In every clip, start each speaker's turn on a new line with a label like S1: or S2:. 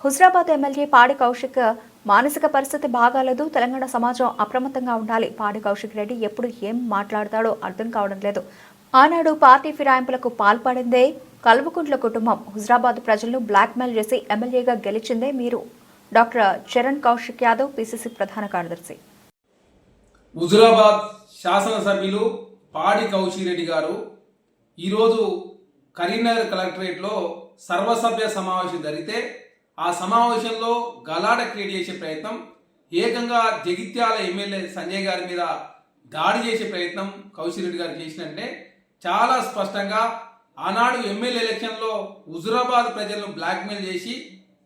S1: Huzurabad MLA పాడి కౌశిక్ మానసిక పరిస్థితి బాగాలేదు. తెలంగాణ సమాజం అప్రమత్తంగా ఉండాలి. పాడి కౌశిక్ రెడ్డి ఎప్పుడు ఏం మాట్లాడతాడో అర్థం కావడం లేదు. ఆనాడు పార్టీ ఫిరాయింపులకు పాల్పడిందే కల్వకుంట్ల కుటుంబం. హుజరాబాద్ ప్రజలను బ్లాక్మెయిల్ చేసి ఎమ్మెల్యేగా గెలిచిందే మీరు. డాక్టర్ చరణ్ కౌశిక్ యాదవ్, పిసిసి ప్రధాన కార్యదర్శి.
S2: హుజరాబాద్ శాసనసభ్యులు పాడి కౌశిక్ రెడ్డి గారు ఈరోజు కరీంనగర్ కలెక్టరేట్లో సర్వసభ్య సమావేశం జరిగితే ఆ సమావేశంలో గలాట క్రియేట్ చేసే ప్రయత్నం, ఏకంగా జగిత్యాల ఎమ్మెల్యే సంజయ్ గారి మీద దాడి చేసే ప్రయత్నం కౌశిక్ రెడ్డి గారు చేసినట్టే చాలా స్పష్టంగా ఆనాడు ఎమ్మెల్యే ఎలక్షన్లో హుజరాబాద్ ప్రజలను బ్లాక్మెయిల్ చేసి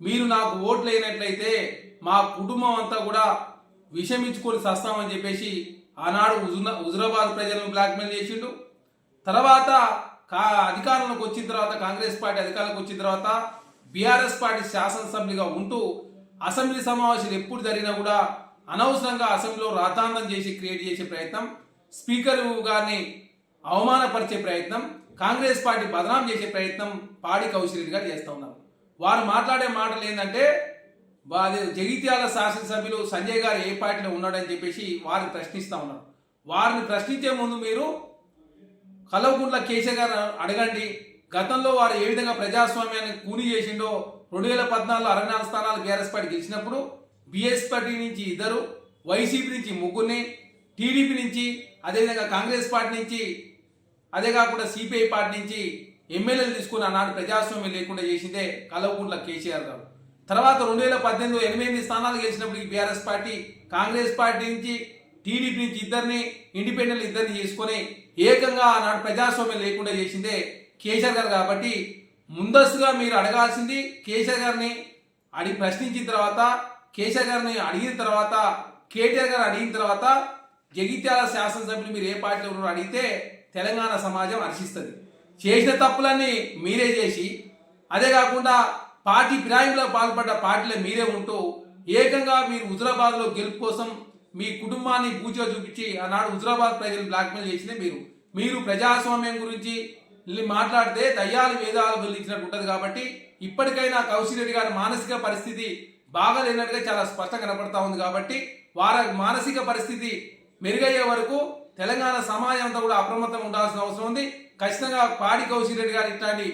S2: మీరు నాకు ఓట్లు వేయనట్లయితే మా కుటుంబం అంతా కూడా విషమించుకొని సస్తామని చెప్పేసి ఆనాడు హుజరాబాద్ ప్రజలను బ్లాక్మెయిల్ చేసిండు. తర్వాత అధికారంలోకి వచ్చిన తర్వాత, కాంగ్రెస్ పార్టీ అధికారంలోకి వచ్చిన తర్వాత బీఆర్ఎస్ పార్టీ శాసనసభ్యులుగా ఉంటూ అసెంబ్లీ సమావేశాలు ఎప్పుడు జరిగినా కూడా అనవసరంగా అసెంబ్లీలో రాతాంతం చేసి క్రియేట్ చేసే ప్రయత్నం, స్పీకర్ గారిని అవమానపరిచే ప్రయత్నం, కాంగ్రెస్ పార్టీ బదనాం చేసే ప్రయత్నం పాడి కౌశిక్ రెడ్డి గారు చేస్తూ ఉన్నారు. వారు మాట్లాడే మాటలు ఏంటంటే జగిత్యాల శాసనసభ్యులు సంజయ్ గారు ఏ పార్టీలో ఉన్నాడని చెప్పేసి వారిని ప్రశ్నిస్తూ ఉన్నారు. వారిని ప్రశ్నించే ముందు మీరు కల్వకుంట్ల కేసీఆర్ గారు అడగండి, గతంలో వారు ఏ విధంగా ప్రజాస్వామ్యాన్ని కూని చేసిండో. 2014 64 స్థానాలు బీఆర్ఎస్ పార్టీ గెలిచినప్పుడు బీఎస్ పార్టీ నుంచి 2, వైసీపీ నుంచి 3, టీడీపీ నుంచి, అదేవిధంగా కాంగ్రెస్ పార్టీ నుంచి, అదే కాకుండా సిపిఐ పార్టీ నుంచి ఎమ్మెల్యేలు తీసుకుని ఆనాడు ప్రజాస్వామ్యం లేకుండా చేసిందే కల్వకుంట్ల కేసీఆర్ గారు. తర్వాత 2018 8 స్థానాలు గెలిచినప్పుడు బీఆర్ఎస్ పార్టీ కాంగ్రెస్ పార్టీ నుంచి, టీడీపీ నుంచి 2, ఇండిపెండెంట్ 2 చేసుకుని ఏకంగా ఆనాడు ప్రజాస్వామ్యం లేకుండా చేసిందే కేసీఆర్ గారు. కాబట్టి ముందస్తుగా మీరు అడగాల్సింది కేసీఆర్ గారిని ప్రశ్నించిన తర్వాత, కేసీఆర్ గారిని అడిగిన తర్వాత, కేటీఆర్ గారు అడిగిన తర్వాత జగిత్యాల శాసనసభ్యులు మీరు ఏ పార్టీలో ఉన్నారో అడిగితే తెలంగాణ సమాజం హర్షిస్తుంది. చేసిన తప్పులన్నీ మీరే చేసి, అదే కాకుండా పార్టీ ఫిరాయింపులకు పాల్పడ్డ పార్టీలో మీరే ఉంటూ ఏకంగా మీరు హుజరాబాద్లో గెలుపు కోసం మీ కుటుంబాన్ని పూజగా చూపించి ఆనాడు హుజరాబాద్ ప్రజలు బ్లాక్మెయిల్ చేసిందే మీరు ప్రజాస్వామ్యం గురించి మాట్లాడితే దయ్యాలు వేదాలు వెల్లించినట్టు ఉంటుంది. కాబట్టి ఇప్పటికైనా కౌశిక్ రెడ్డి గారి మానసిక పరిస్థితి బాగాలేనట్టుగా చాలా స్పష్టంగా కనపడతా ఉంది. కాబట్టి వారి మానసిక పరిస్థితి మెరుగయ్యే వరకు తెలంగాణ సమాజం అంతా కూడా అప్రమత్తం ఉండాల్సిన అవసరం ఉంది. ఖచ్చితంగా పాడి కౌశిక్ రెడ్డి గారు ఇట్లాంటి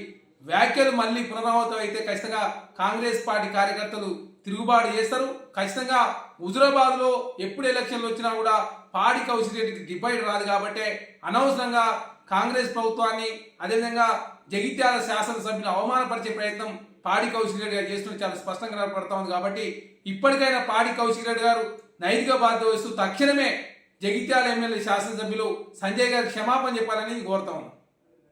S2: వ్యాఖ్యలు మళ్ళీ పునరావృతం అయితే ఖచ్చితంగా కాంగ్రెస్ పార్టీ కార్యకర్తలు తిరుగుబాటు చేస్తారు. ఖచ్చితంగా హుజరాబాద్ లో ఎప్పుడు ఎలక్షన్లు వచ్చినా కూడా పాడి కౌశిక్ రెడ్డికి డిబైట్ రాదు. కాబట్టి అనవసరంగా కాంగ్రెస్ ప్రభుత్వాన్ని, అదేవిధంగా జగిత్యాల శాసనసభ్యులు అవమానపరిచే ప్రయత్నం పాడి కౌశిక్ రెడ్డి గారు చేస్తున్న చాలా స్పష్టంగా కనపడతా ఉంది. కాబట్టి ఇప్పటికైనా పాడి కౌశిక్ రెడ్డి గారు నైతిక బాధ్యత వహిస్తూ తక్షణమే జగిత్యాల ఎమ్మెల్యే శాసనసభ్యులు సంజయ్ గారికి క్షమాపణ చెప్పాలని కోరుతా ఉన్నాం.